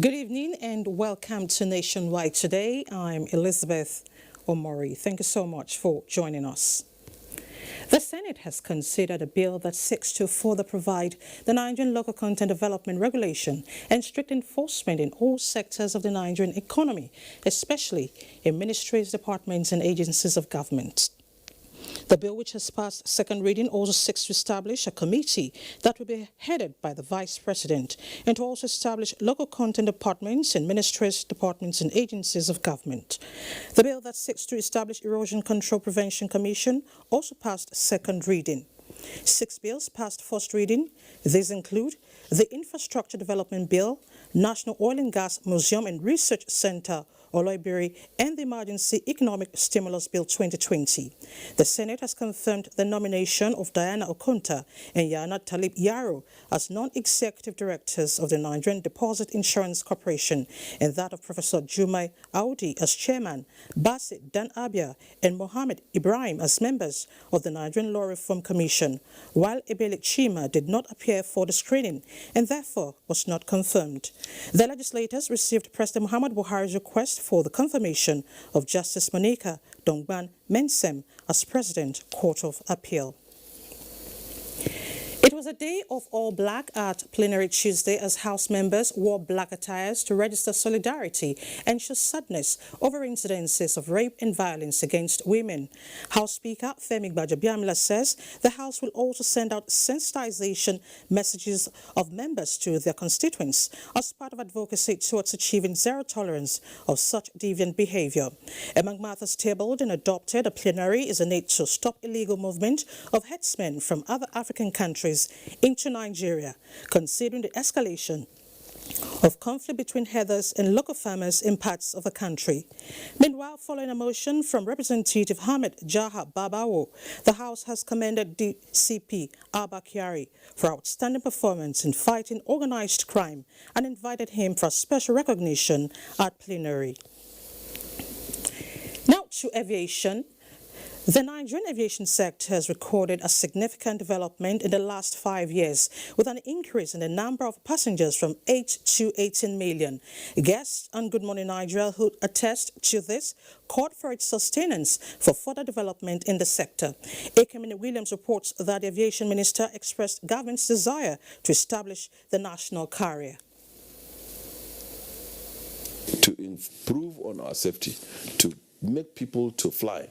Good evening and welcome to Nationwide Today. I'm Elizabeth Omori. Thank you so much for joining us. The Senate has considered a bill that seeks to further provide the Nigerian Local Content Development Regulation and strict enforcement in all sectors of the Nigerian economy, especially in ministries, departments and agencies of government. The bill, which has passed second reading, also seeks to establish a committee that will be headed by the Vice President and to also establish local content departments in ministries, departments and agencies of government. The bill that seeks to establish Erosion Control Prevention Commission also passed second reading. 6 bills passed first reading. These include the Infrastructure Development Bill, National Oil and Gas Museum and Research Center, Oloibiri, and the Emergency Economic Stimulus Bill 2020. The Senate has confirmed the nomination of Diana Okonta and Yana Talib Yaro as non-executive directors of the Nigerian Deposit Insurance Corporation and that of Professor Jumai Audi as chairman, Basit Dan Abia and Mohammed Ibrahim as members of the Nigerian Law Reform Commission, while Ebele Chima did not appear for the screening and therefore was not confirmed. The legislators received President Muhammad Buhari's request for the confirmation of Justice Monica Dongban Mensem as President, Court of Appeal. It was a day of all black at plenary Tuesday as House members wore black attires to register solidarity and show sadness over incidences of rape and violence against women. House Speaker Femi Gbajabiamila says the House will also send out sensitization messages of members to their constituents as part of advocacy towards achieving zero tolerance of such deviant behavior. Among matters tabled and adopted at plenary is a need to stop illegal movement of herdsmen from other African countries into Nigeria, considering the escalation of conflict between herders and local farmers in parts of the country. Meanwhile, following a motion from Representative Ahmed Jaha Babawo, the House has commended DCP Abba Kyari for outstanding performance in fighting organized crime and invited him for special recognition at plenary. Now to aviation. The Nigerian aviation sector has recorded a significant development in the last 5 years, with an increase in the number of passengers from 8 to 18 million. Guests on Good Morning Nigeria who attest to this called for its sustenance for further development in the sector. Ekemini Williams reports that the aviation minister expressed government's desire to establish the national carrier. To improve on our safety, to make people to fly.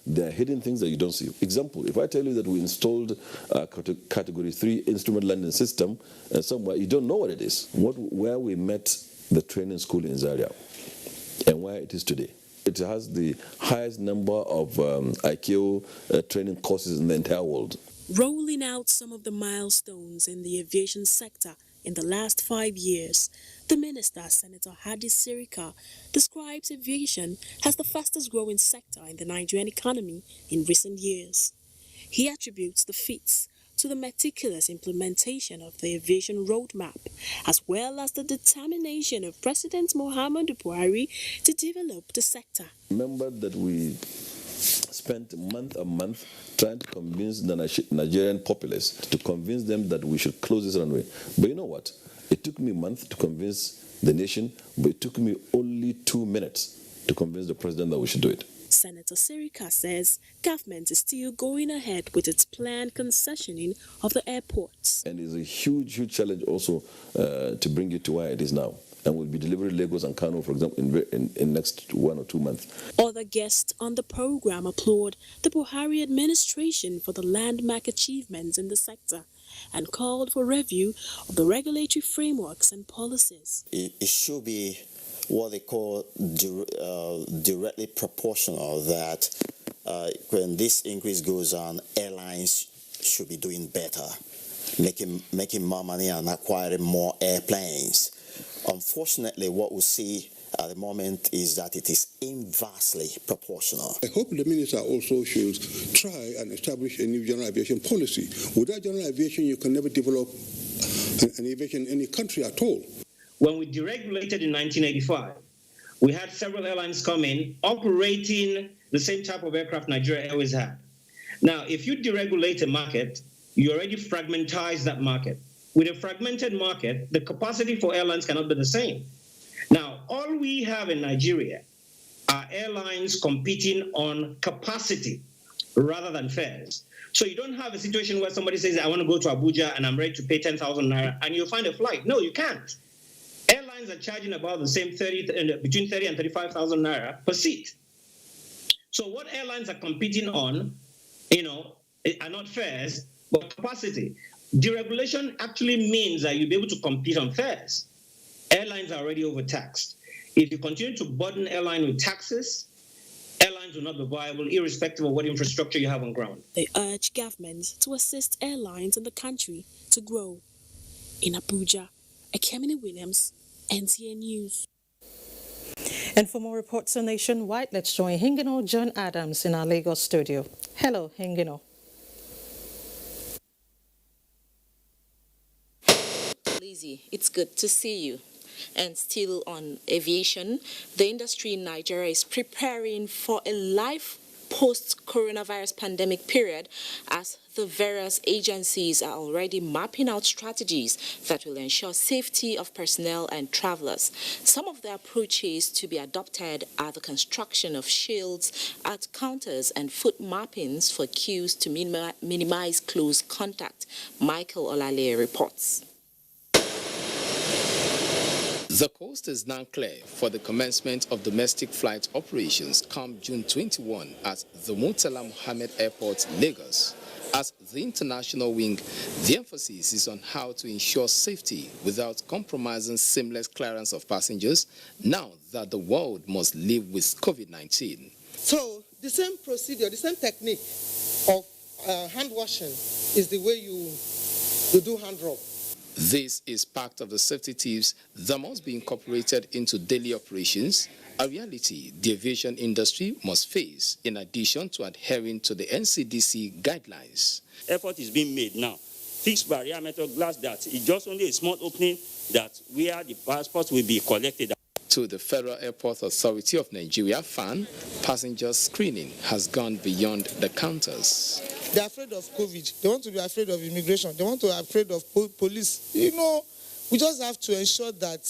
There are hidden things that you don't see. Example, if I tell you that we installed a Category 3 instrument landing system somewhere, you don't know what it is. Where we met the training school in Zaria and where it is today. It has the highest number of ICAO training courses in the entire world. Rolling out some of the milestones in the aviation sector in the last 5 years, the Minister, Senator Hadi Sirika, describes aviation as the fastest growing sector in the Nigerian economy in recent years. He attributes the feats to the meticulous implementation of the aviation roadmap, as well as the determination of President Muhammadu Buhari to develop the sector. Remember that we spent month on month trying to convince the Nigerian populace, to convince them that we should close this runway. But you know what? It took me a month to convince the nation, but it took me only 2 minutes to convince the president that we should do it. Senator Sirika says government is still going ahead with its planned concessioning of the airports. And it's a huge, huge challenge also to bring it to where it is now. And we'll be delivering Lagos and Kano, for example, in next 1 or 2 months. Other guests on the program applaud the Buhari administration for the landmark achievements in the sector and called for review of the regulatory frameworks and policies. It should be what they call directly proportional, that when this increase goes on, airlines should be doing better, making more money and acquiring more airplanes. Unfortunately, what we see at the moment is that it is inversely proportional. I hope the minister also should try and establish a new general aviation policy. Without general aviation, you can never develop an aviation in any country at all. When we deregulated in 1985, we had several airlines come in operating the same type of aircraft Nigeria Airways had. Now, if you deregulate a market, you already fragmentize that market. with a fragmented market, the capacity for airlines cannot be the same. Now, all we have in Nigeria are airlines competing on capacity rather than fares. So you don't have a situation where somebody says, I want to go to Abuja and I'm ready to pay 10,000 naira, and you'll find a flight. No, you can't. Airlines are charging about the same between 30 and 35,000 naira per seat. So what airlines are competing on, are not fares, but capacity. Deregulation actually means that you'll be able to compete on fares. Airlines are already overtaxed. If you continue to burden airlines with taxes, airlines will not be viable, irrespective of what infrastructure you have on ground. They urge government to assist airlines in the country to grow. In Abuja, Ekemini Williams, NTA News. And for more reports on Nationwide, let's join Hingino John Adams in our Lagos studio. Hello, Hingino. Lizzie, it's good to see you. And still on aviation, the industry in Nigeria is preparing for a life post-coronavirus pandemic period as the various agencies are already mapping out strategies that will ensure safety of personnel and travelers. Some of the approaches to be adopted are the construction of shields at counters and foot mappings for queues to minimize close contact. Michael Olale reports. The coast is now clear for the commencement of domestic flight operations come June 21 at the Murtala Mohammed Airport, Lagos. As the international wing, the emphasis is on how to ensure safety without compromising seamless clearance of passengers now that the world must live with COVID-19. So the same procedure, the same technique of hand washing is the way you do hand rub. This is part of the safety tips that must be incorporated into daily operations, a reality the aviation industry must face in addition to adhering to the NCDC guidelines. Effort is being made now. Fixed barrier metal glass that is just only a small opening that where the passports will be collected. To the Federal Airport Authority of Nigeria, FAN, passenger screening has gone beyond the counters. They're afraid of COVID. They want to be afraid of immigration. They want to be afraid of police. We just have to ensure that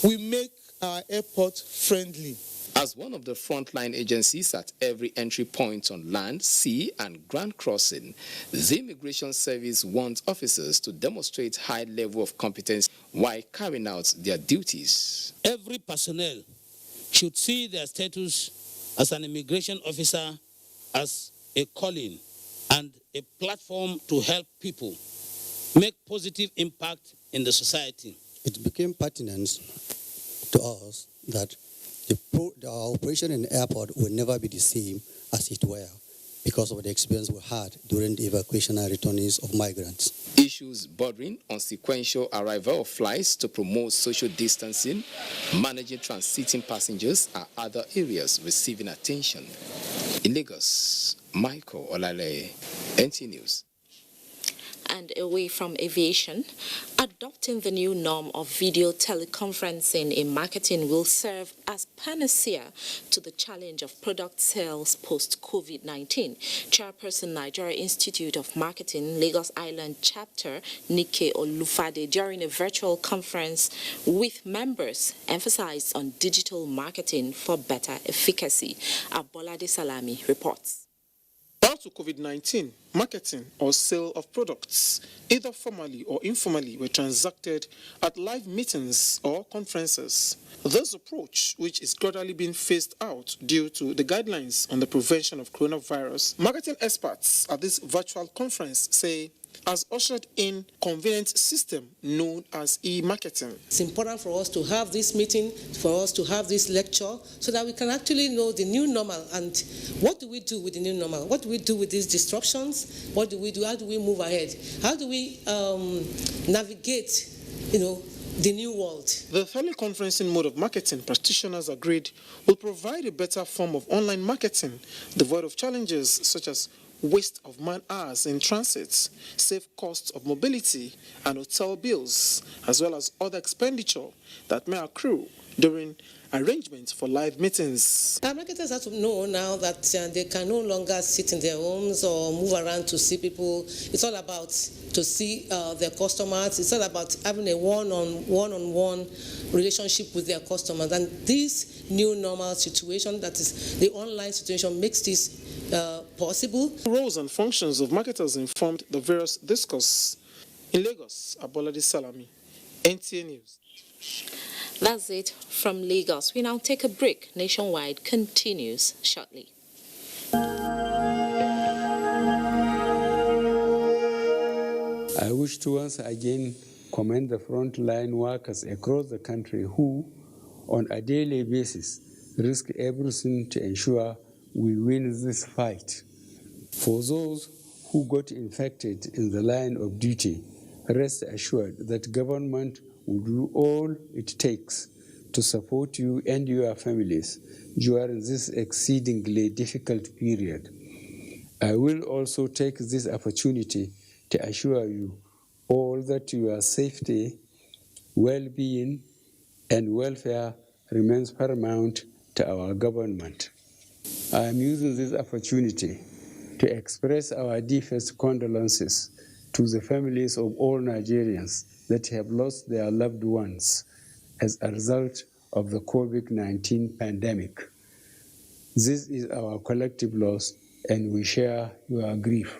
we make our airport friendly. As one of the frontline agencies at every entry point on land, sea, and ground crossing, the Immigration Service wants officers to demonstrate high level of competence while carrying out their duties. Every personnel should see their status as an immigration officer as a calling and a platform to help people make positive impact in the society. It became pertinent to us that our operation in the airport will never be the same as it were because of the experience we had during the evacuation and returnees of migrants. Issues bordering on sequential arrival of flights to promote social distancing, managing transiting passengers are other areas receiving attention. In Lagos, Michael Olale, NT News. And away from aviation, adopting the new norm of video teleconferencing in marketing will serve as panacea to the challenge of product sales post-COVID-19. Chairperson, Nigeria Institute of Marketing, Lagos Island Chapter, Nike Olufade, during a virtual conference with members, emphasized on digital marketing for better efficacy. Abolade Salami reports. Prior to COVID-19, marketing or sale of products, either formally or informally, were transacted at live meetings or conferences. This approach, which is gradually being phased out due to the guidelines on the prevention of coronavirus, marketing experts at this virtual conference say has ushered in convenient system known as e-marketing. It's important for us to have this meeting, for us to have this lecture, so that we can actually know the new normal and what do we do with the new normal? What do we do with these disruptions? What do we do? How do we move ahead? How do we navigate, the new world? The teleconferencing mode of marketing, practitioners agreed, will provide a better form of online marketing, devoid of challenges such as waste of man hours in transit, save costs of mobility and hotel bills, as well as other expenditure that may accrue during arrangements for live meetings. Our marketers have to know now that they can no longer sit in their homes or move around to see people. It's all about to see their customers. It's all about having a one-on-one relationship with their customers. And this new normal situation, that is the online situation, makes this possible. Roles and functions of marketers informed the various discourse. In Lagos, Abolade Salami, NTA News. That's it from Lagos. We now take a break. Nationwide continues shortly. I wish to once again commend the frontline workers across the country who, on a daily basis, risk everything to ensure we win this fight. For those who got infected in the line of duty, rest assured that government will do all it takes to support you and your families during this exceedingly difficult period. I will also take this opportunity to assure you all that your safety, well-being, and welfare remains paramount to our government. I am using this opportunity to express our deepest condolences to the families of all Nigerians that have lost their loved ones as a result of the COVID-19 pandemic. This is our collective loss, and we share your grief.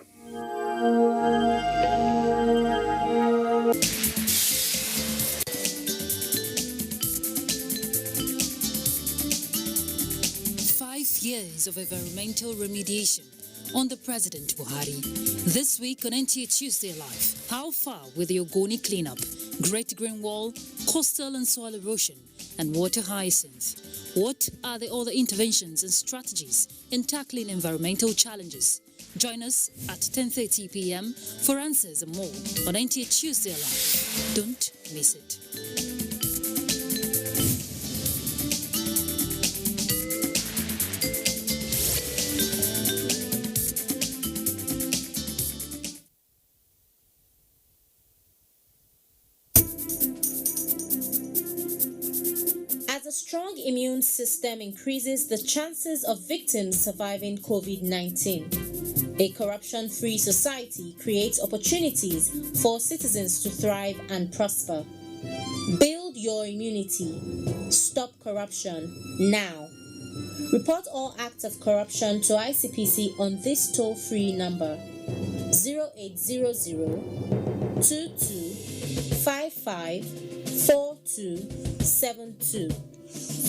5 years of environmental remediation under President Buhari. This week on NTA Tuesday Live, how far with the Ogoni cleanup, Great Green Wall, coastal and soil erosion, and water hyacinth? What are the other interventions and strategies in tackling environmental challenges? Join us at 10:30 p.m. for answers and more on NTA Tuesday Live. Don't miss it. As a strong immune system increases the chances of victims surviving COVID-19, a corruption-free society creates opportunities for citizens to thrive and prosper. Build your immunity. Stop corruption now. Report all acts of corruption to ICPC on this toll-free number 0800 2255 4272.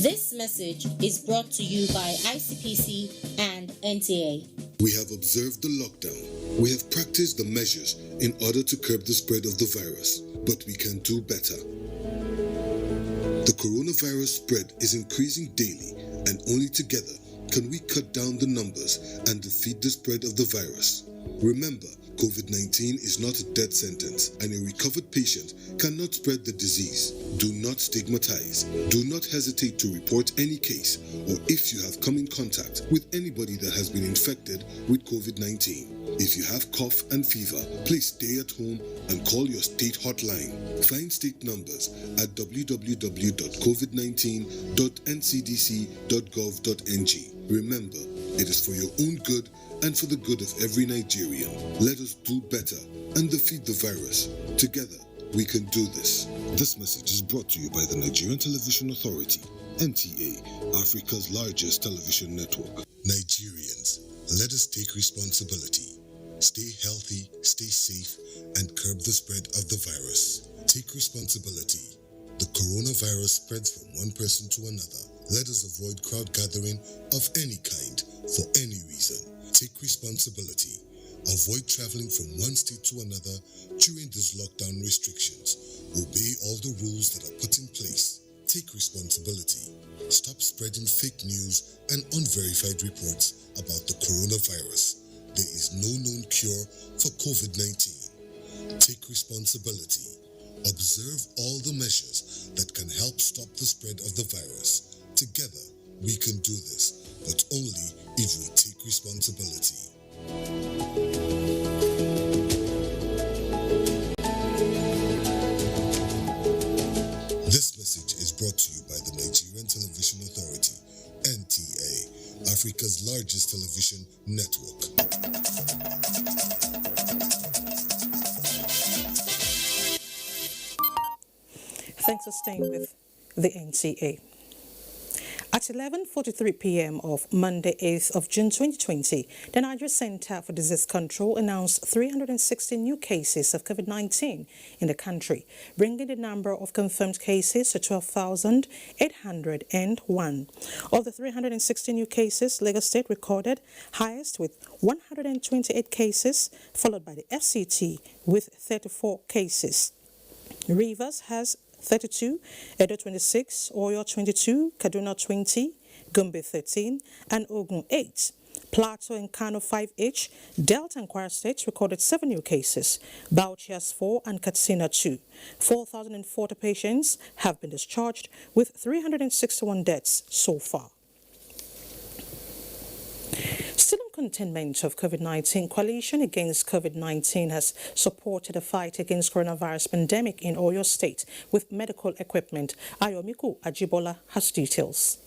This message is brought to you by ICPC and NTA. We have observed the lockdown. We have practiced the measures in order to curb the spread of the virus, but we can do better. The coronavirus spread is increasing daily, and only together can we cut down the numbers and defeat the spread of the virus. Remember, COVID-19 is not a death sentence, and a recovered patient cannot spread the disease. Do not stigmatize. Do not hesitate to report any case, or if you have come in contact with anybody that has been infected with COVID-19. If you have cough and fever, please stay at home and call your state hotline. Find state numbers at www.covid19.ncdc.gov.ng. Remember, it is for your own good and for the good of every Nigerian. Let us do better and defeat the virus. Together, we can do this. This message is brought to you by the Nigerian Television Authority, NTA, Africa's largest television network. Nigerians, let us take responsibility. Stay healthy, stay safe, and curb the spread of the virus. Take responsibility. The coronavirus spreads from one person to another. Let us avoid crowd gathering of any kind for any reason. Take responsibility. Avoid traveling from one state to another during these lockdown restrictions. Obey all the rules that are put in place. Take responsibility. Stop spreading fake news and unverified reports about the coronavirus. There is no known cure for COVID-19. Take responsibility. Observe all the measures that can help stop the spread of the virus. Together, we can do this, but only if we take responsibility. This message is brought to you by the Nigerian Television Authority, NTA, Africa's largest television network. Thanks for staying with the NTA. At 11:43 p.m. of Monday, 8th of June 2020, the Nigeria Center for Disease Control announced 360 new cases of COVID-19 in the country, bringing the number of confirmed cases to 12,801. Of the 360 new cases, Lagos State recorded highest with 128 cases, followed by the FCT with 34 cases. Rivers has 32, Edo 26, Oyo 22, Kaduna 20, Gombe 13, and Ogun 8. Plateau and Kano 5 each. Delta and Kwara States recorded 7 new cases. Bauchi has 4 and Katsina 2. 4,040 patients have been discharged with 361 deaths so far. Still on containment of COVID-19, Coalition Against COVID-19 has supported the fight against coronavirus pandemic in Oyo State with medical equipment. Ayomiku Ajibola has details.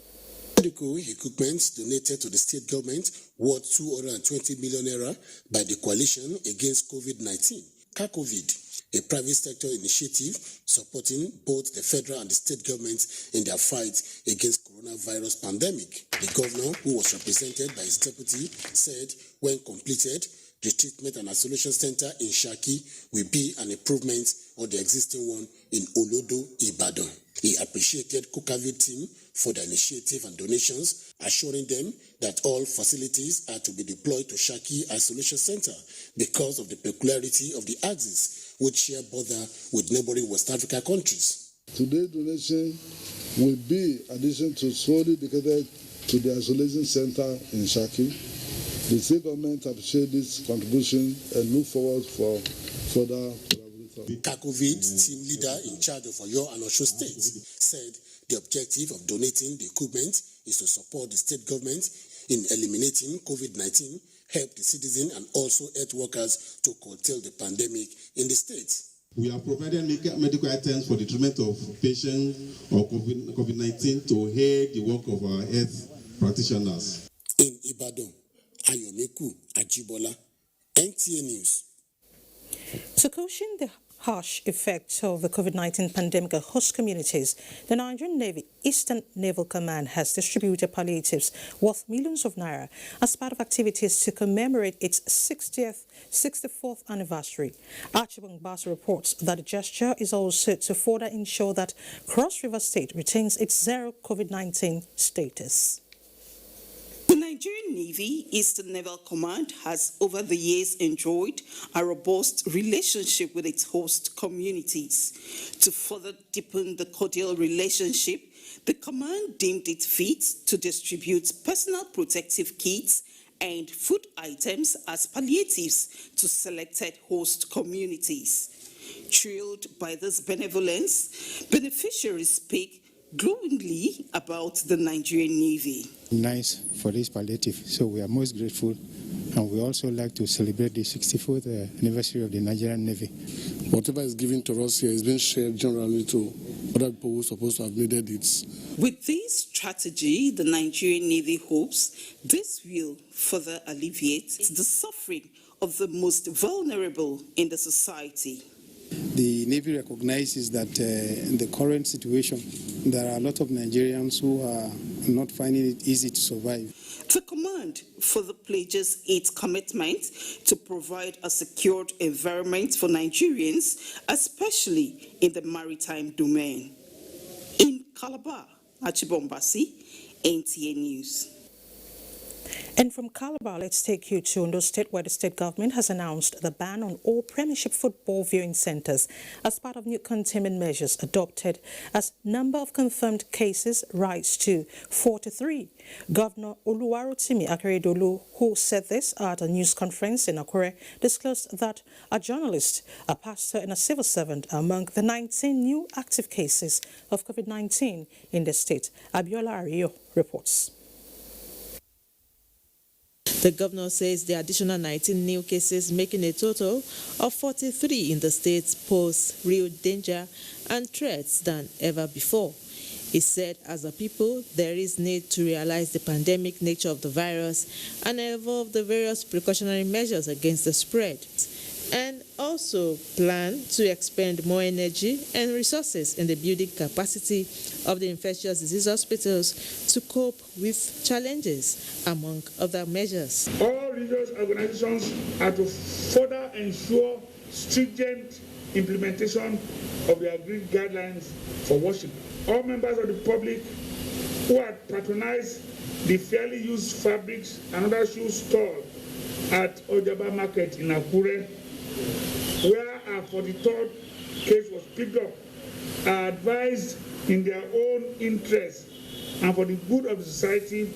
Medical equipment donated to the state government worth 220 million naira by the Coalition Against COVID-19, CACOVID, a private sector initiative supporting both the federal and the state governments in their fight against coronavirus pandemic. The governor, who was represented by his deputy, said when completed, the treatment and isolation center in Shaki will be an improvement on the existing one in Olodo, Ibadan. He appreciated COCAVID team for the initiative and donations, assuring them that all facilities are to be deployed to Shaki Isolation Center because of the peculiarity of the axis, which share border with neighboring West Africa countries. Today's donation will be addition to solely dedicated to the isolation center in Shaki. The state government appreciates this contribution and look forward for further collaboration. The CACOVID team leader in charge of Oyo and Osho states said the objective of donating the equipment is to support the state government in eliminating COVID-19, help the citizen and also health workers to curtail the pandemic in the state. We are providing medical items for the treatment of patients of COVID-19 to aid the work of our health practitioners. In Ibadan, Ayomiku Ajibola, NTA News. To cushion the harsh effects of the COVID-19 pandemic on host communities, the Nigerian Navy Eastern Naval Command has distributed palliatives worth millions of naira as part of activities to commemorate its 64th anniversary. Archibald Bass reports that the gesture is also to further ensure that Cross River State retains its zero COVID-19 status. The Nigerian Navy Eastern Naval Command has over the years enjoyed a robust relationship with its host communities. To further deepen the cordial relationship, the command deemed it fit to distribute personal protective kits and food items as palliatives to selected host communities. Thrilled by this benevolence, beneficiaries speak glowingly about the Nigerian Navy. Nice for this palliative, so we are most grateful, and we also like to celebrate the 64th anniversary of the Nigerian Navy. Whatever is given to us here is being shared generally to other people who are supposed to have needed it. With this strategy, the Nigerian Navy hopes this will further alleviate the suffering of the most vulnerable in the society. The Navy recognizes that in the current situation, there are a lot of Nigerians who are not finding it easy to survive. The command further pledges its commitment to provide a secured environment for Nigerians, especially in the maritime domain. In Calabar, Achibombasi, NTA News. And from Calabar, let's take you to Ondo State, where the state government has announced the ban on all Premiership football viewing centres as part of new containment measures adopted as number of confirmed cases rise to 43. Governor Oluwarotimi Akeredolu, who said this at a news conference in Akure, disclosed that a journalist, a pastor and a civil servant are among the 19 new active cases of COVID-19 in the state. Abiola Ario reports. The governor says the additional 19 new cases, making a total of 43 in the state, pose real danger and threats than ever before. He said, as a people, there is need to realize the pandemic nature of the virus and evolve the various precautionary measures against the spread, and also plan to expend more energy and resources in the building capacity of the infectious disease hospitals to cope with challenges, among other measures. All religious organizations are to further ensure stringent implementation of the agreed guidelines for worship. All members of the public who had patronized the fairly used fabrics and other shoes stall at Ojaba Market in Akure, where a 43rd case was picked up, are advised in their own interest and for the good of the society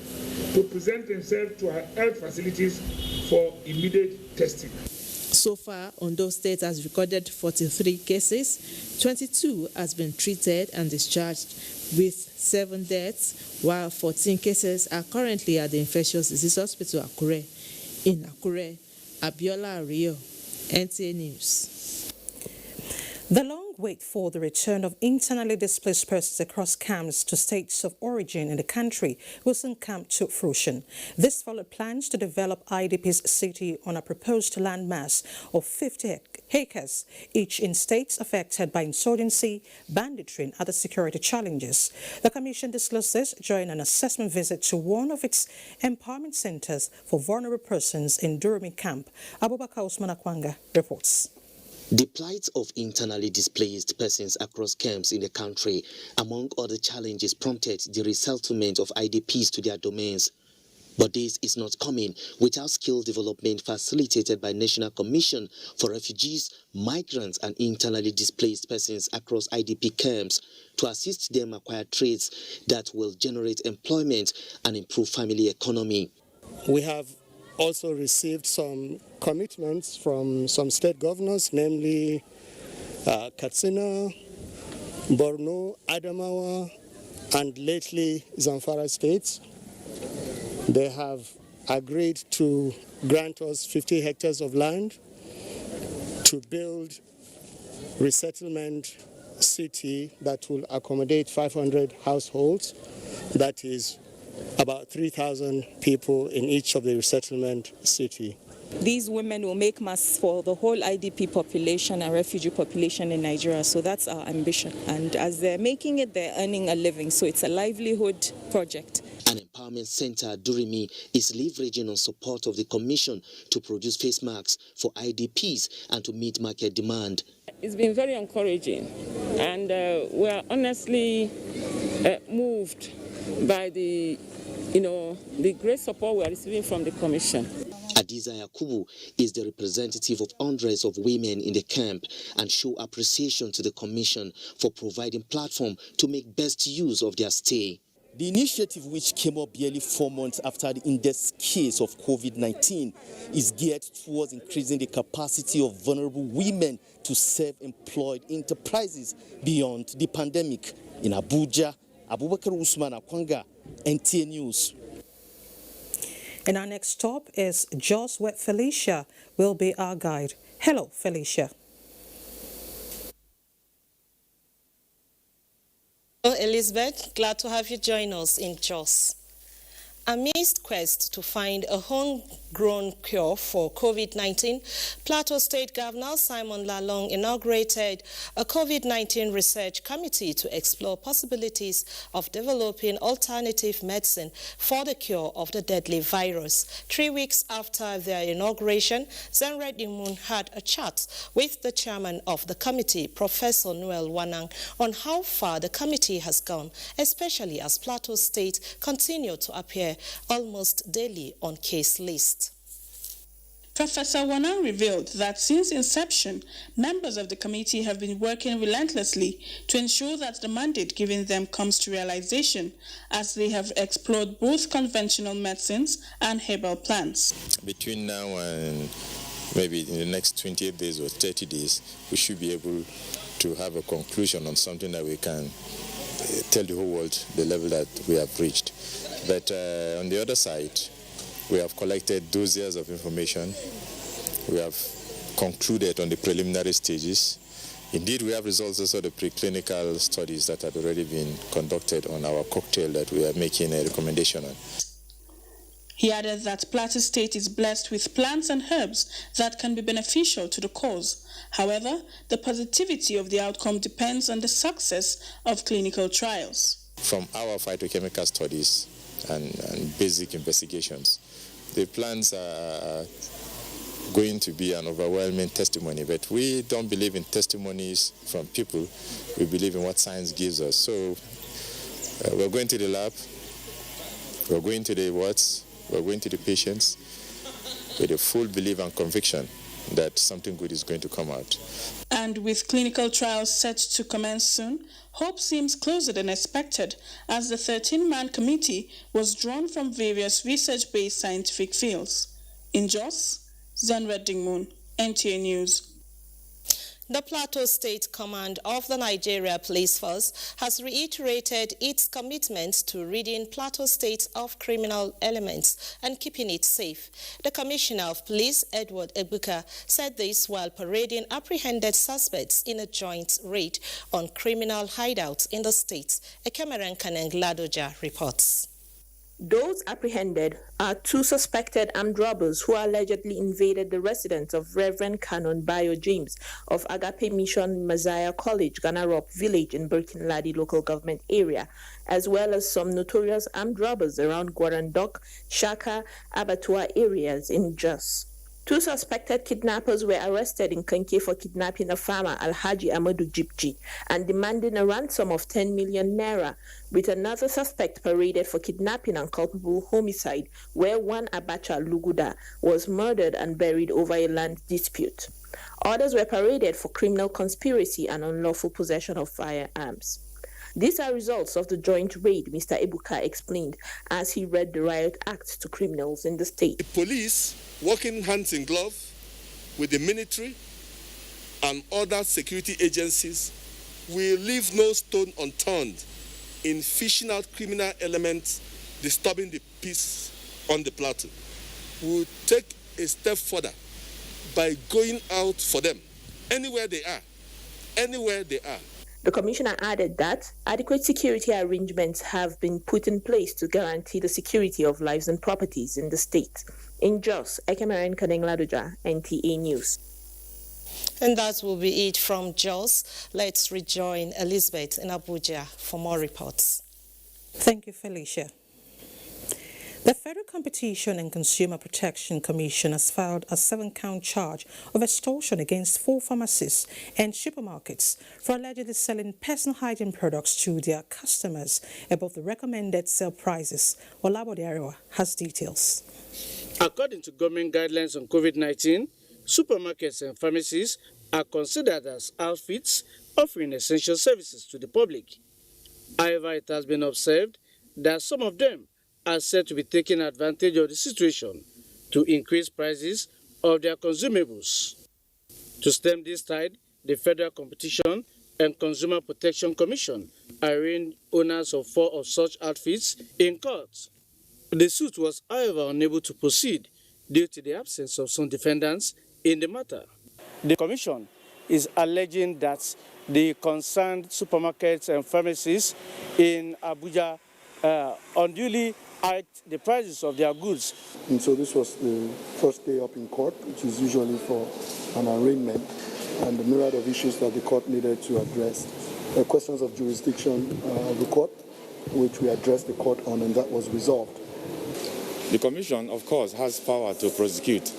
to present themselves to our health facilities for immediate testing. So far, Ondo State has recorded 43 cases, 22 has been treated and discharged with 7 deaths, while 14 cases are currently at the Infectious Disease Hospital Akure. In Akure, Abiola Rio, NTA News. The long wait for the return of internally displaced persons across camps to states of origin in the country will soon come to fruition. This followed plans to develop IDP's city on a proposed landmass of 50 acres, each in states affected by insurgency, banditry and other security challenges. The Commission disclosed this during an assessment visit to one of its empowerment centers for vulnerable persons in Durumi camp. Abubakar Usman Akwanga reports. The plight of internally displaced persons across camps in the country, among other challenges, prompted the resettlement of IDPs to their domains. But this is not coming without skill development facilitated by National Commission for Refugees, Migrants and Internally Displaced Persons across IDP camps to assist them acquire trades that will generate employment and improve family economy. We have also received some commitments from some state governors, namely Katsina, Borno, Adamawa, and lately Zamfara states. They have agreed to grant us 50 hectares of land to build resettlement city that will accommodate 500 households. That is about 3,000 people in each of the resettlement city. These women will make masks for the whole IDP population and refugee population in Nigeria, so that's our ambition. And as they're making it, they're earning a living, so it's a livelihood project. An empowerment center, Durumi, is leveraging on support of the Commission to produce face masks for IDPs and to meet market demand. It's been very encouraging, and we are honestly moved by the great support we are receiving from the Commission. Adiza Yakubu is the representative of hundreds of women in the camp and show appreciation to the Commission for providing platform to make best use of their stay. The initiative, which came up barely 4 months after the index case of COVID-19, is geared towards increasing the capacity of vulnerable women to self-employed enterprises beyond the pandemic. In Abuja, Abubakar Usman Akwanga, NTA News. And our next stop is Jos, where Felicia will be our guide. Hello, Felicia. Hello, Elizabeth. Glad to have you join us in Jos. Amidst quest to find a homegrown cure for COVID-19, Plateau State Governor Simon Lalong inaugurated a COVID-19 research committee to explore possibilities of developing alternative medicine for the cure of the deadly virus. 3 weeks after their inauguration, Zenred Imun had a chat with the chairman of the committee, Professor Noel Wanang, on how far the committee has gone, especially as Plateau State continued to appear almost daily on case list. Professor Wanang revealed that since inception, members of the committee have been working relentlessly to ensure that the mandate given them comes to realization, as they have explored both conventional medicines and herbal plants. Between now and maybe in the next 28 days or 30 days, we should be able to have a conclusion on something that we can tell the whole world the level that we have reached. But on the other side, We have collected dozens of information. We have concluded on the preliminary stages. Indeed, we have results also of the preclinical studies that had already been conducted on our cocktail that we are making a recommendation on. He added that Plateau State is blessed with plants and herbs that can be beneficial to the cause. However, the positivity of the outcome depends on the success of clinical trials. From our phytochemical studies and basic investigations, the plants are going to be an overwhelming testimony, but we don't believe in testimonies from people. We believe in what science gives us. So we're going to the lab, we're going to the wards, we're going to the patients with a full belief and conviction that something good is going to come out. And with clinical trials set to commence soon, hope seems closer than expected as the 13-man committee was drawn from various research-based scientific fields. In Jos, Zanred Dingmoon, NTA News. The Plateau State Command of the Nigeria Police Force has reiterated its commitment to ridding Plateau State of criminal elements and keeping it safe. The Commissioner of Police, Edward Ebuka, said this while parading apprehended suspects in a joint raid on criminal hideouts in the state. Ekemeren Kaneng Ladoja reports. Those apprehended are 2 suspected armed robbers who allegedly invaded the residence of Reverend Canon Bayo James of Agape Mission Messiah College, Ganarop Village in Birkinladi local government area, as well as some notorious armed robbers around Guarandok, Shaka, Abattoir areas in Jos. 2 suspected kidnappers were arrested in Kanke for kidnapping a farmer, Alhaji Amadou Jipji, and demanding a ransom of 10 million naira, with another suspect paraded for kidnapping and culpable homicide, where one Abacha Luguda was murdered and buried over a land dispute. Others were paraded for criminal conspiracy and unlawful possession of firearms. These are results of the joint raid, Mr. Ebuka explained as he read the riot act to criminals in the state. The police, working hands in glove with the military and other security agencies, will leave no stone unturned in fishing out criminal elements disturbing the peace on the plateau. We will take a step further by going out for them anywhere they are. The commissioner added that adequate security arrangements have been put in place to guarantee the security of lives and properties in the state. In Jos, Ekemeren Kaneng Ladoja, NTA News. And that will be it from Jos. Let's rejoin Elizabeth in Abuja for more reports. Thank you, Felicia. The Federal Competition and Consumer Protection Commission has filed a 7-count charge of extortion against 4 pharmacists and supermarkets for allegedly selling personal hygiene products to their customers above the recommended sale prices. Olabode Arewa has details. According to government guidelines on COVID-19, supermarkets and pharmacies are considered as outfits offering essential services to the public. However, it has been observed that some of them are said to be taking advantage of the situation to increase prices of their consumables. To stem this tide, the Federal Competition and Consumer Protection Commission arraigned owners of 4 of such outfits in court. The suit was, however, unable to proceed due to the absence of some defendants in the matter. The Commission is alleging that the concerned supermarkets and pharmacies in Abuja unduly hiked the prices of their goods. And so this was the first day up in court, which is usually for an arraignment, and the myriad of issues that the court needed to address. Questions of jurisdiction of the court, which we addressed the court on, and that was resolved. The Commission, of course, has power to prosecute,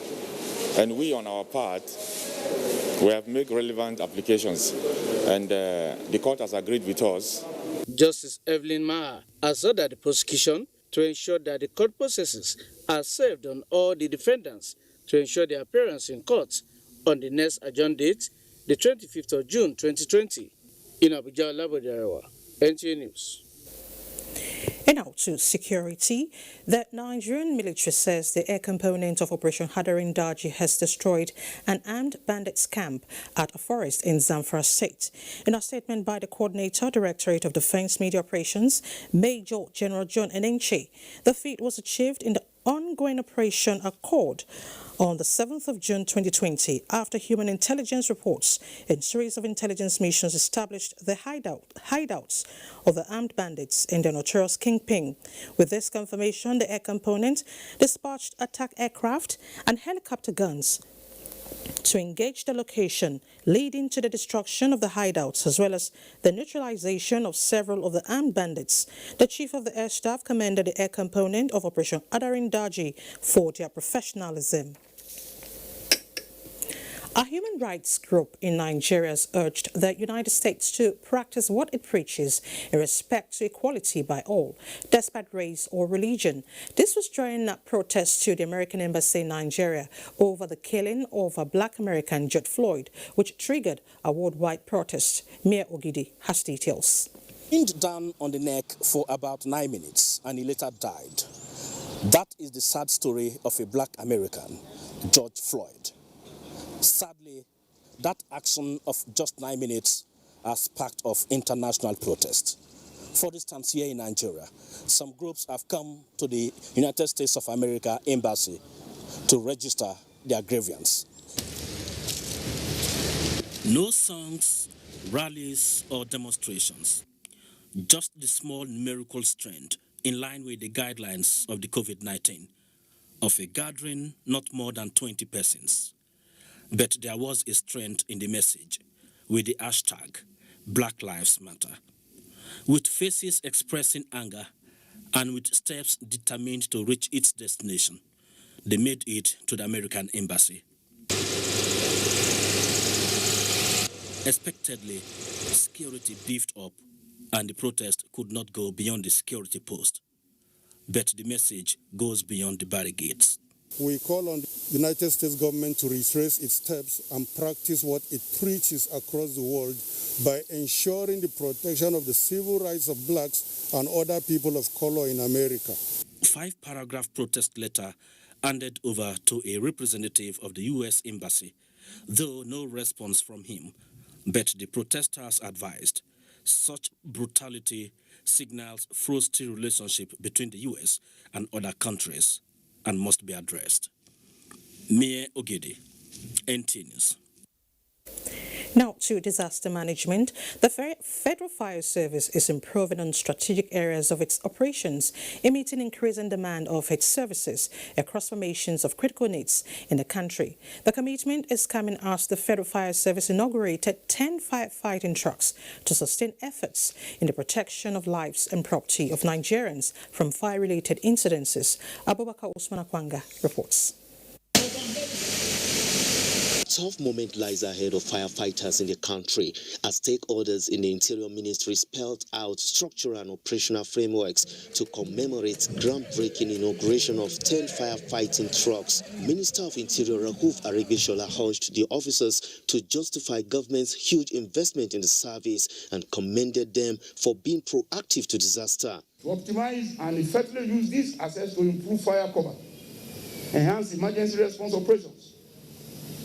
and we, on our part, we have made relevant applications, and the court has agreed with us. Justice Evelyn Maher has ordered the prosecution to ensure that the court processes are served on all the defendants to ensure their appearance in court on the next adjourned date, the 25th of June 2020. In Abuja, Olabode Arewa, NTA News. And now to security. The Nigerian military says the air component of Operation Hadarin Daji has destroyed an armed bandits camp at a forest in Zamfara State. In a statement by the Coordinator, Directorate of Defense Media Operations, Major General John Enenche, the feat was achieved in the ongoing Operation Accord on the 7th of June 2020 after human intelligence reports and series of intelligence missions established the hideouts of the armed bandits in the notorious Kingpin. With this confirmation, the air component dispatched attack aircraft and helicopter guns to engage the location, leading to the destruction of the hideouts as well as the neutralization of several of the armed bandits. The Chief of the Air Staff commended the air component of Operation Adarin Daji for their professionalism. A human rights group in Nigeria has urged the United States to practice what it preaches in respect to equality by all, despite race or religion. This was during protests to the American Embassy in Nigeria over the killing of a black American, George Floyd, which triggered a worldwide protest. Mia Ogidi has details. Pinned down on the neck for about 9 minutes and he later died. That is the sad story of a black American, George Floyd. Sadly, that action of just 9 minutes has sparked of international protest. For instance, here in Nigeria, some groups have come to the United States of America Embassy to register their grievance. No songs, rallies, or demonstrations. Just the small numerical strength in line with the guidelines of the COVID-19 of a gathering not more than 20 persons. But there was a strength in the message with the hashtag Black Lives Matter. With faces expressing anger and with steps determined to reach its destination, they made it to the American Embassy. Expectedly, security beefed up and the protest could not go beyond the security post. But the message goes beyond the barricades. We call on the United States government to retrace its steps and practice what it preaches across the world by ensuring the protection of the civil rights of blacks and other people of color in America. 5-paragraph protest letter handed over to a representative of the U.S. Embassy, though no response from him. But the protesters advised such brutality signals frosty relationship between the U.S. and other countries and must be addressed. Mia Ogidi, NT News. Now to disaster management. The Federal Fire Service is improving on strategic areas of its operations, meeting increasing demand of its services across formations of critical needs in the country. The commitment is coming as the Federal Fire Service inaugurated 10 firefighting trucks to sustain efforts in the protection of lives and property of Nigerians from fire-related incidences. Abubakar Usman Akwanga reports. Tough moment lies ahead of firefighters in the country as stakeholders in the Interior Ministry spelled out structural and operational frameworks to commemorate groundbreaking inauguration of 10 firefighting trucks. Minister of Interior Rauf Aregbesola urged the officers to justify government's huge investment in the service and commended them for being proactive to disaster. To optimize and effectively use these assets to improve fire cover, enhance emergency response operations,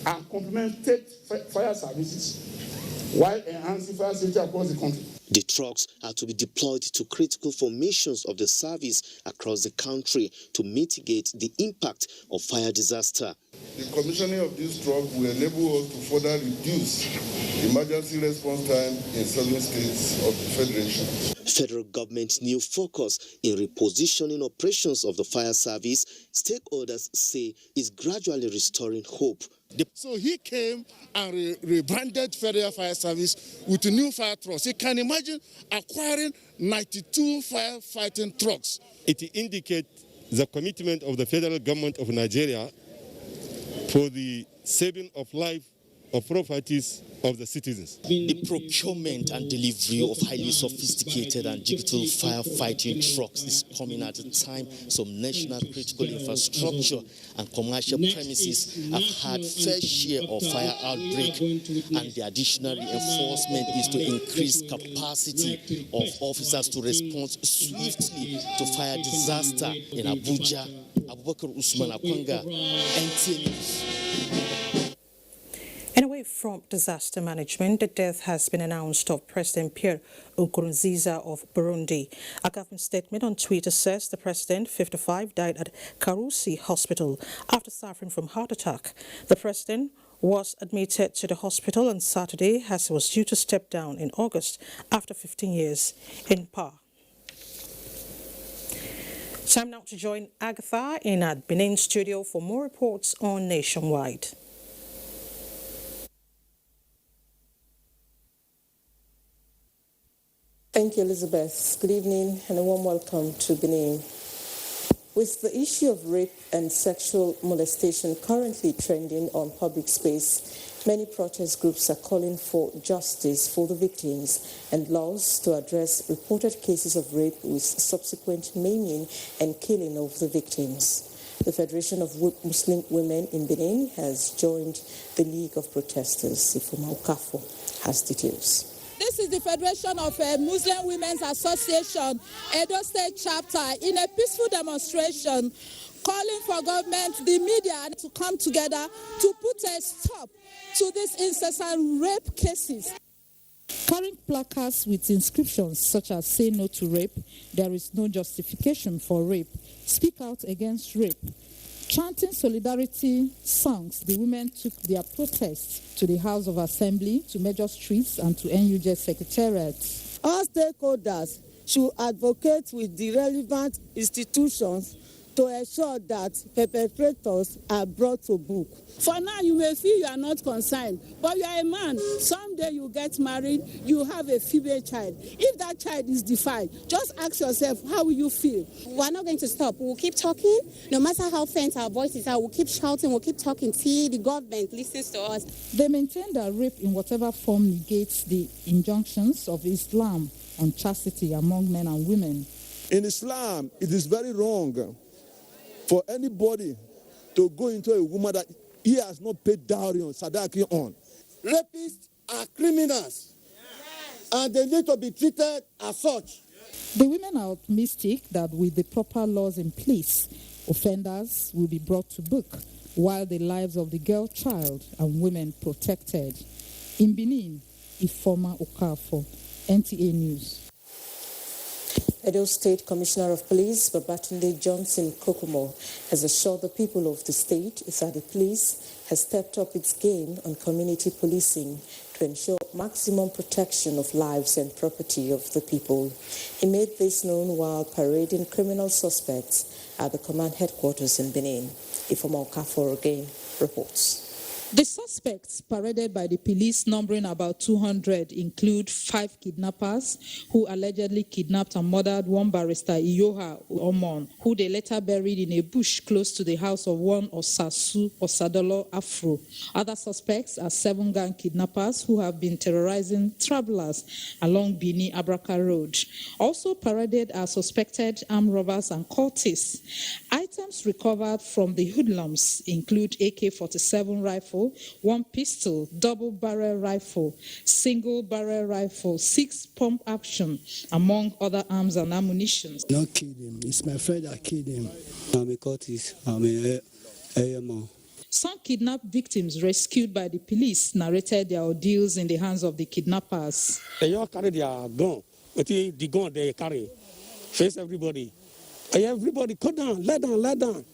and complement state fire services while enhancing fire safety across the country. The trucks are to be deployed to critical formations of the service across the country to mitigate the impact of fire disaster. The commissioning of this truck will enable us to further reduce emergency response time in 7 states of the Federation. Federal government's new focus in repositioning operations of the fire service, stakeholders say, is gradually restoring hope. So he came and rebranded Federal Fire Service with new fire trucks. You can imagine acquiring 92 firefighting trucks. It indicates the commitment of the federal government of Nigeria for the saving of life, of properties of the citizens. The procurement and delivery of highly sophisticated and digital firefighting trucks is coming at a time some national critical infrastructure and commercial premises have had fair share of fire outbreak, and the additional reinforcement is to increase capacity of officers to respond swiftly to fire disaster in Abuja. Abubakar Usman Akwanga, NT News. Anyway, from disaster management, the death has been announced of President Pierre Nkurunziza of Burundi. A government statement on Twitter says the president, 55, died at Karusi Hospital after suffering from heart attack. The president was admitted to the hospital on Saturday as he was due to step down in August after 15 years in power. Time now to join Agatha in our Benin studio for more reports on Nationwide. Thank you, Elizabeth. Good evening and a warm welcome to Benin. With the issue of rape and sexual molestation currently trending on public space, many protest groups are calling for justice for the victims and laws to address reported cases of rape with subsequent maiming and killing of the victims. The Federation of Muslim Women in Benin has joined the League of Protesters. Ifoma Okafo has details. This is the Federation of Muslim Women's Association, Edo State Chapter, in a peaceful demonstration calling for government, the media to come together to put a stop to these incessant rape cases. Carrying placards with inscriptions such as "Say no to rape," "There is no justification for rape," "Speak out against rape." Chanting solidarity songs, the women took their protests to the House of Assembly, to major streets, and to NUJ secretariats. All stakeholders should advocate with the relevant institutions to ensure that perpetrators are brought to book. For now, you may feel you are not concerned, but you are a man. Someday you get married, you have a female child. If that child is defied, just ask yourself, how will you feel? We're not going to stop. We'll keep talking. No matter how faint our voices are, we'll keep shouting, we'll keep talking till the government listens to us. They maintain that rape in whatever form negates the injunctions of Islam on chastity among men and women. In Islam, it is very wrong for anybody to go into a woman that he has not paid dowry on, sadaki on. Rapists are criminals, and they need to be treated as such. The women are optimistic that with the proper laws in place, offenders will be brought to book, while the lives of the girl child and women protected. In Benin, Ifoma Okafo, NTA News. Edo State Commissioner of Police Babatunde Johnson Kokomo has assured the people of the state that the police has stepped up its game on community policing to ensure maximum protection of lives and property of the people. He made this known while parading criminal suspects at the command headquarters in Benin. Ifoma Okafor again reports. The suspects paraded by the police, numbering about 200, include 5 kidnappers who allegedly kidnapped and murdered one barrister, Iyoha Omon, who they later buried in a bush close to the house of one Osasu Osadolo Afro. Other suspects are 7 gang kidnappers who have been terrorizing travelers along Bini Abraka Road. Also paraded are suspected armed robbers and cultists. Items recovered from the hoodlums include AK-47 rifle, 1 pistol, double-barrel rifle, single-barrel rifle, 6 pump action, among other arms and ammunition. Not killed him. It's my friend that killed him. I'm a cultist. I'm a AMO. Some kidnapped victims rescued by the police narrated their ordeals in the hands of the kidnappers. They all carry their gun. But the gun they carry face everybody. Everybody, come down, lie down, lie down.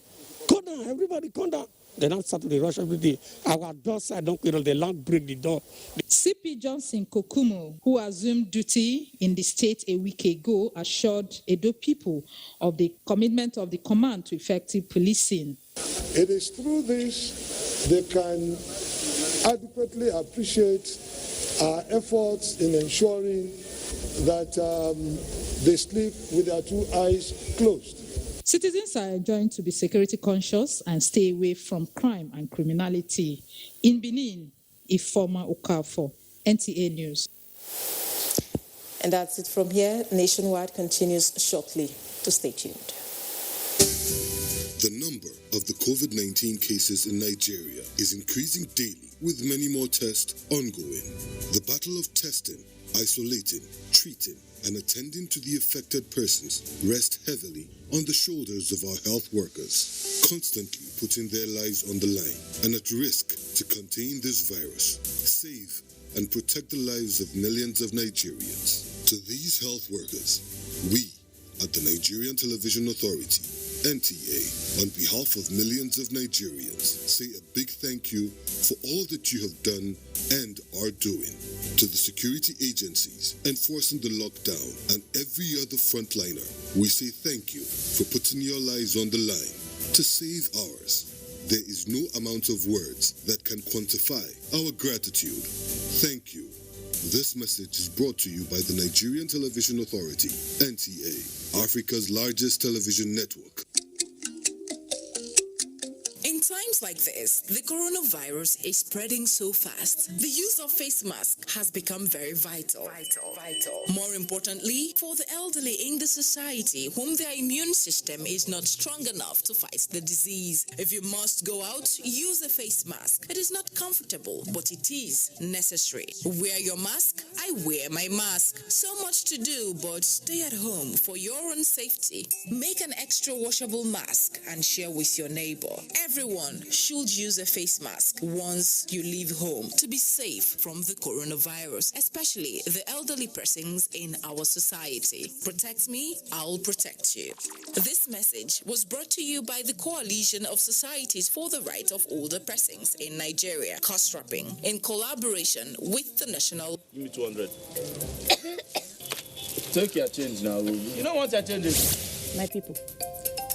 Come down, everybody, come down. They don't start to rush every day. Our door side don't quit, they don't break the door. CP Johnson Kokumo, who assumed duty in the state a week ago, assured Edo people of the commitment of the command to effective policing. It is through this they can adequately appreciate our efforts in ensuring that they sleep with their 2 eyes closed. Citizens are enjoined to be security conscious and stay away from crime and criminality. In Benin, Ifoma Okafo, NTA News. And that's it from here. Nationwide continues shortly. To stay tuned. The number of the COVID-19 cases in Nigeria is increasing daily, with many more tests ongoing. The battle of testing, isolating, treating, and attending to the affected persons rest heavily on the shoulders of our health workers, constantly putting their lives on the line and at risk to contain this virus, save and protect the lives of millions of Nigerians. To these health workers, we at the Nigerian Television Authority, NTA, on behalf of millions of Nigerians, say a big thank you for all that you have done and are doing. To the security agencies enforcing the lockdown and every other frontliner, we say thank you for putting your lives on the line to save ours. There is no amount of words that can quantify our gratitude. Thank you. This message is brought to you by the Nigerian Television Authority, NTA, Africa's largest television network. In times like this, the coronavirus is spreading so fast. The use of face masks has become very vital. More importantly, for the elderly in the society whom their immune system is not strong enough to fight the disease. If you must go out, use a face mask. It is not comfortable, but it is necessary. Wear your mask, I wear my mask. So much to do, but stay at home for your own safety. Make an extra washable mask and share with your neighbor. Everyone should use a face mask once you leave home to be safe from the coronavirus, especially the elderly persons in our society. Protect me, I'll protect you. This message was brought to you by the Coalition of Societies for the Right of Older Persons in Nigeria, COSRAPPing, in collaboration with the National... Give me 200. Take your change now. You don't want your changes. My people,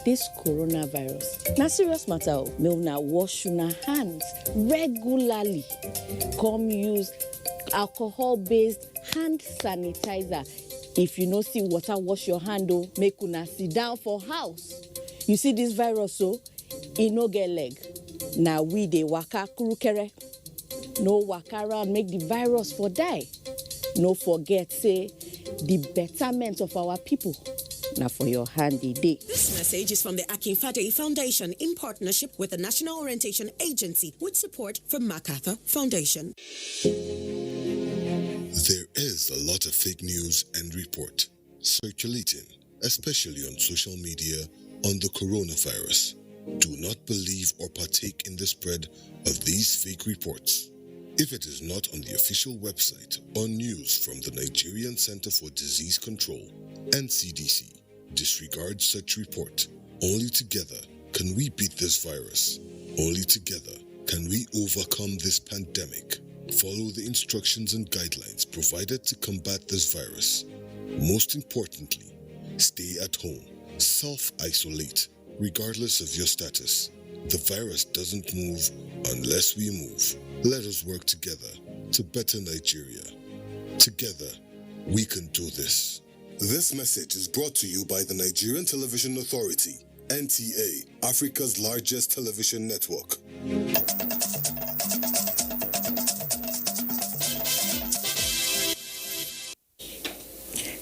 this coronavirus na serious matter. May una wash una hands regularly. Come use alcohol-based hand sanitizer. If you no see water, wash your hand. Make una sit down for house. You see this virus, so e no get leg. Now we dey waka kurukere. No waka around, make the virus for die. No forget, say the betterment of our people. Now for your handy day. This message is from the Akinfade Foundation in partnership with the National Orientation Agency with support from MacArthur Foundation. There is a lot of fake news and report circulating, especially on social media, on the coronavirus. Do not believe or partake in the spread of these fake reports. If it is not on the official website or news from the Nigerian Center for Disease Control, NCDC, disregard such report. Only together can we beat this virus. Only together can we overcome this pandemic. Follow the instructions and guidelines provided to combat this virus. Most importantly, stay at home. Self-isolate, regardless of your status. The virus doesn't move unless we move. Let us work together to better Nigeria. Together, we can do this. This message is brought to you by the Nigerian Television Authority, NTA, Africa's largest television network.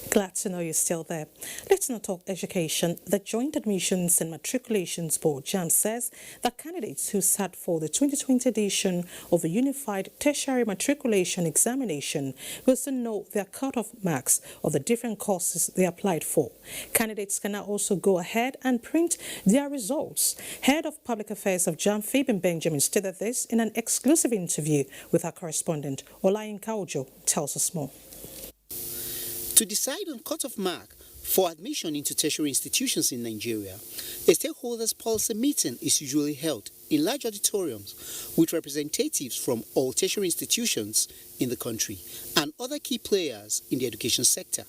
Glad to know you're still there. Let's now talk education. The Joint Admissions and Matriculations Board, JAMB, says that candidates who sat for the 2020 edition of the Unified Tertiary Matriculation Examination will soon know their cutoff marks of the different courses they applied for. Candidates can now also go ahead and print their results. Head of Public Affairs of JAMB, Fabian Benjamin, stated this in an exclusive interview with our correspondent. Olayinka Ojo tells us more. To decide on cutoff mark for admission into tertiary institutions in Nigeria, a stakeholders policy meeting is usually held in large auditoriums with representatives from all tertiary institutions in the country and other key players in the education sector.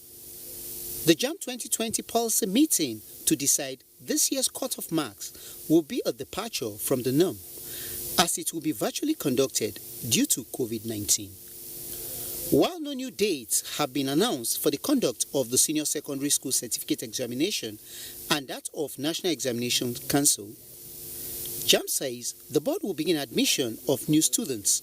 The JAMB 2020 policy meeting to decide this year's cutoff marks will be a departure from the norm, as it will be virtually conducted due to COVID-19. While no new dates have been announced for the conduct of the Senior Secondary School Certificate Examination and that of National Examination Council, JAMB says the board will begin admission of new students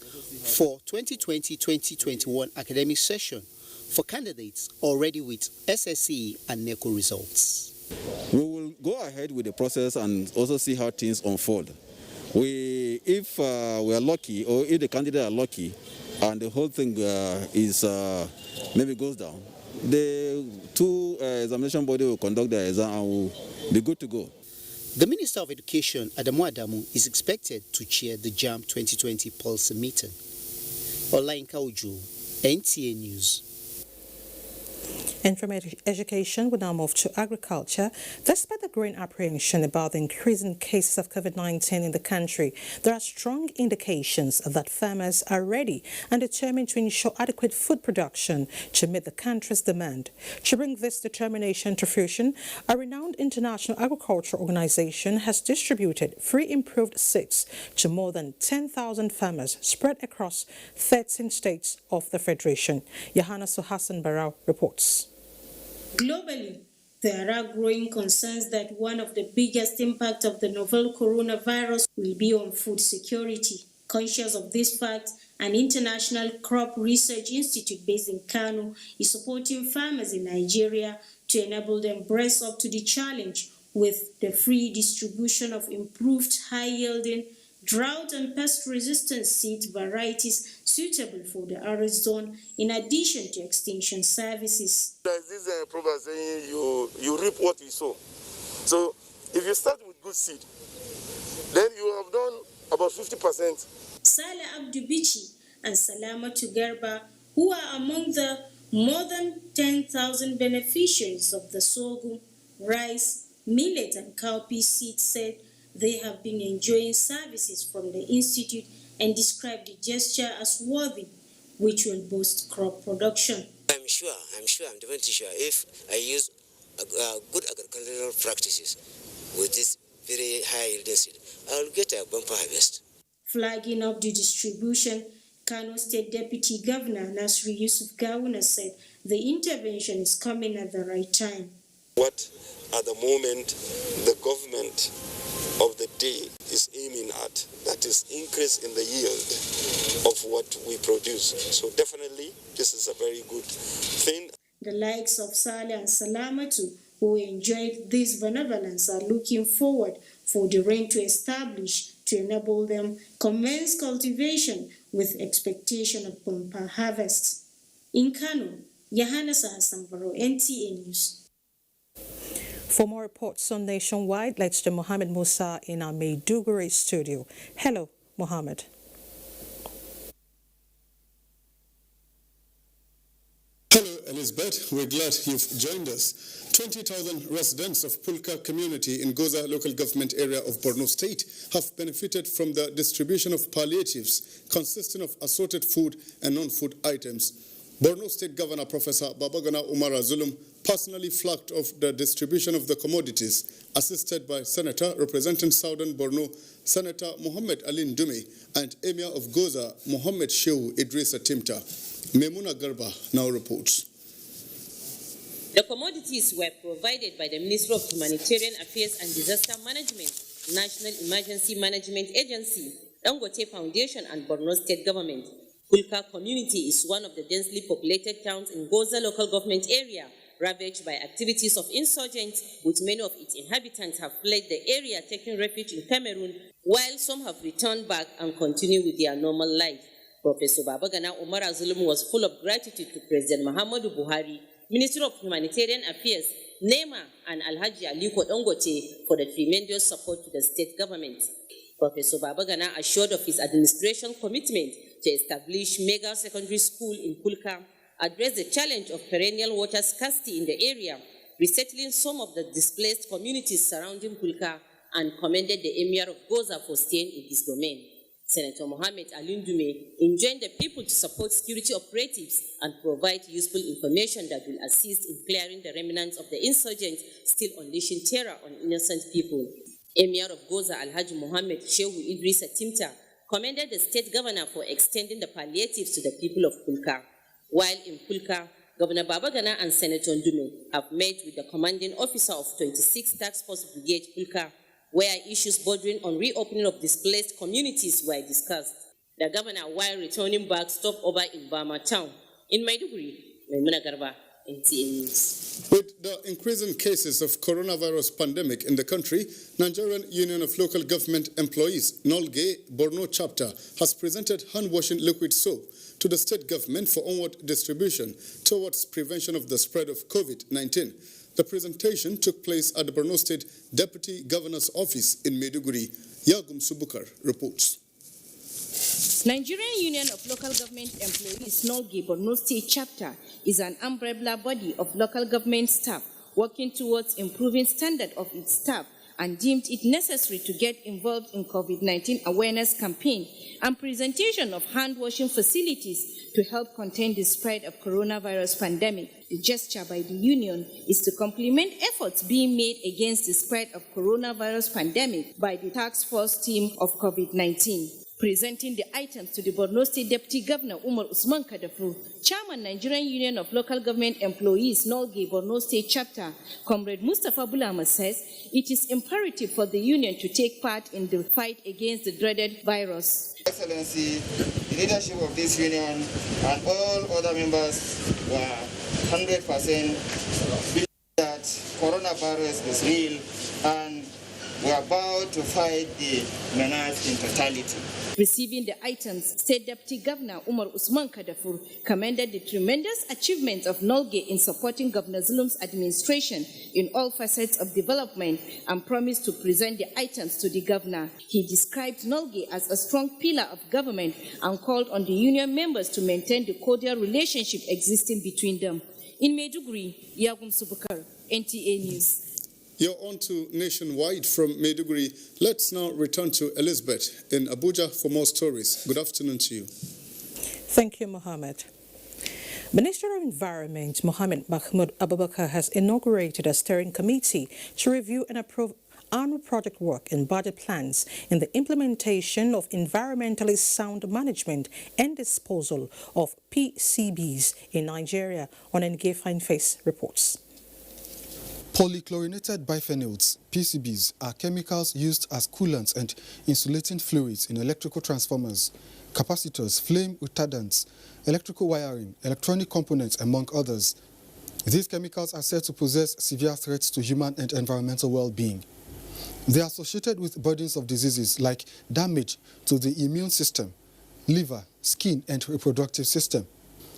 for 2020-2021 academic session for candidates already with SSCE and NECO results. We will go ahead with the process and also see how things unfold. If we are lucky, or if the candidates are lucky, and the whole thing maybe goes down, the two examination body will conduct their exam and will be good to go. The Minister of Education, Adamu Adamu, is expected to chair the JAMB 2020 policy meeting. Olainka Ojo, NTA News. And from education, we now move to agriculture. Despite the growing apprehension about the increasing cases of COVID-19 in the country, there are strong indications that farmers are ready and determined to ensure adequate food production to meet the country's demand. To bring this determination to fruition, a renowned international agriculture organization has distributed free improved seeds to more than 10,000 farmers spread across 13 states of the Federation. Johanna Suhassan Barao reports. Globally, there are growing concerns that one of the biggest impacts of the novel coronavirus will be on food security. Conscious of this fact, an international crop research institute based in Kano is supporting farmers in Nigeria to enable them brace up to the challenge with the free distribution of improved high-yielding, drought and pest-resistant seed varieties suitable for the arid zone, in addition to extension services. There's this proverb saying you reap what you sow. So if you start with good seed, then you have done about 50%. Saleh Abdu Bichi and Salamatu Garba, who are among the more than 10,000 beneficiaries of the sorghum, rice, millet and cowpea seed, said they have been enjoying services from the institute and described the gesture as worthy, which will boost crop production. I'm sure, I'm definitely sure if I use good agricultural practices with this very high yielding seed, I will get a bumper harvest. Flagging up the distribution, Kano State Deputy Governor Nasri Yusuf Gawuna said the intervention is coming at the right time. What at the moment the government of the day is aiming at, that is increase in the yield of what we produce. So definitely this is a very good thing. The likes of Saleh and Salamatu, who enjoyed this benevolence, are looking forward for the rain to establish to enable them commence cultivation with expectation of bumper harvests. In Kano, Johanna Sahasanvaro, NTA News. For more reports on Nationwide, let's to Mohammed Musa in our Maiduguri studio. Hello, Mohammed. Hello, Elizabeth. We're glad you've joined us. 20,000 residents of Pulka community in Goza local government area of Borno State have benefited from the distribution of palliatives consisting of assorted food and non-food items. Borno State Governor Professor Babagana Umara Zulum personally flagged off the distribution of the commodities, assisted by Senator representing Southern Borno, Senator Mohammed Alin Dume, and Emir of Goza, Mohammed Shehu Idrisa Timta. Memuna Garba now reports. The commodities were provided by the Ministry of Humanitarian Affairs and Disaster Management, National Emergency Management Agency, Dangote Foundation, and Borno State Government. Pulka community is one of the densely populated towns in Goza local government area, ravaged by activities of insurgents, with many of its inhabitants have fled the area, taking refuge in Cameroon, while some have returned back and continue with their normal life. Professor Babagana Umara Zulum was full of gratitude to President Muhammadu Buhari, Minister of Humanitarian Affairs, NEMA, and Alhaji Aliko Dangote for the tremendous support to the state government. Professor Babagana assured of his administration commitment to establish mega secondary school in Pulka, address the challenge of perennial water scarcity in the area, resettling some of the displaced communities surrounding Pulka, and commended the Emir of Goza for staying in his domain. Senator Mohammed Alin Dume enjoined the people to support security operatives and provide useful information that will assist in clearing the remnants of the insurgents still unleashing terror on innocent people. Emir of Goza Alhaji Mohammed Shehu Idrisa Timta commended the state governor for extending the palliatives to the people of Pulka. While in Pulka, Governor Babagana and Senator Ndume have met with the commanding officer of 26 Task Force Brigade Pulka, where issues bordering on reopening of displaced communities were discussed. The governor, while returning back, stopped over in Bama town. In Maiduguri, Memuna Garba, NTA News. With the increasing cases of coronavirus pandemic in the country, Nigerian Union of Local Government Employees, NOLGE, Borno chapter, has presented hand-washing liquid soap to the state government for onward distribution towards prevention of the spread of COVID-19. The presentation took place at the Borno State Deputy Governor's Office in Maiduguri. Yagum Subukar reports. Nigerian Union of Local Government Employees, NOLGI Borno State Chapter, is an umbrella body of local government staff working towards improving standard of its staff and deemed it necessary to get involved in COVID-19 awareness campaign and presentation of hand-washing facilities to help contain the spread of coronavirus pandemic. The gesture by the union is to complement efforts being made against the spread of coronavirus pandemic by the task force team of COVID-19. Presenting the items to the Borno State Deputy Governor Umar Usman Kadafu, Chairman Nigerian Union of Local Government Employees, NOLGI Borno State Chapter, Comrade Mustafa Bulama says it is imperative for the union to take part in the fight against the dreaded virus. Excellency, the leadership of this union and all other members were 100% that coronavirus is real and we are about to fight the menace in totality. Receiving the items, State Deputy Governor Umar Usman Kadafur commended the tremendous achievements of NOLGI in supporting Governor Zulum's administration in all facets of development and promised to present the items to the governor. He described NOLGI as a strong pillar of government and called on the union members to maintain the cordial relationship existing between them. In Maiduguri, Yagum Subukar, NTA News. You're on to Nationwide from Maiduguri. Let's now return to Elizabeth in Abuja for more stories. Good afternoon to you. Thank you, Mohammed. Minister of Environment Mohammed Mahmoud Abubakar has inaugurated a steering committee to review and approve annual project work and budget plans in the implementation of environmentally sound management and disposal of PCBs in Nigeria. On Ngige Fine-Face reports. Polychlorinated biphenyls, PCBs, are chemicals used as coolants and insulating fluids in electrical transformers, capacitors, flame retardants, electrical wiring, electronic components, among others. These chemicals are said to possess severe threats to human and environmental well-being. They are associated with burdens of diseases like damage to the immune system, liver, skin, and reproductive system.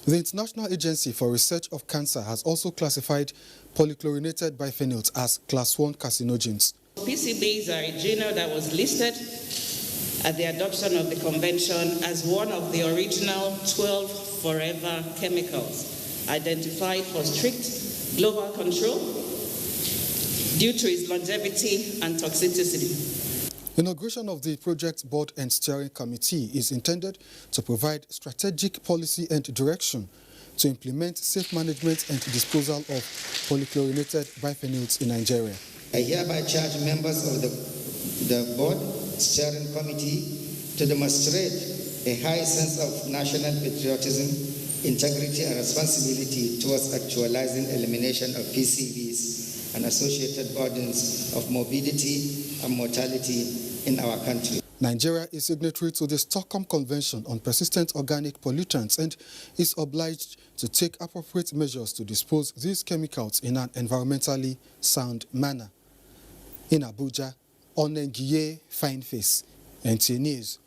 The International Agency for Research of Cancer has also classified polychlorinated biphenyls as Class 1 carcinogens. PCBs are a journal that was listed at the adoption of the convention as one of the original 12 forever chemicals identified for strict global control due to its longevity and toxicity. Inauguration of the project board and steering committee is intended to provide strategic policy and direction to implement safe management and disposal of polychlorinated biphenyls in Nigeria. I hereby charge members of the board steering committee to demonstrate a high sense of national patriotism, integrity, and responsibility towards actualizing elimination of PCBs and associated burdens of morbidity and mortality in our country. Nigeria is signatory to the Stockholm Convention on Persistent Organic Pollutants and is obliged to take appropriate measures to dispose these chemicals in an environmentally sound manner. In Abuja, on Ngige Fine-Face, NTA News.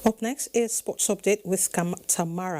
Up next is Sports Update with Tamara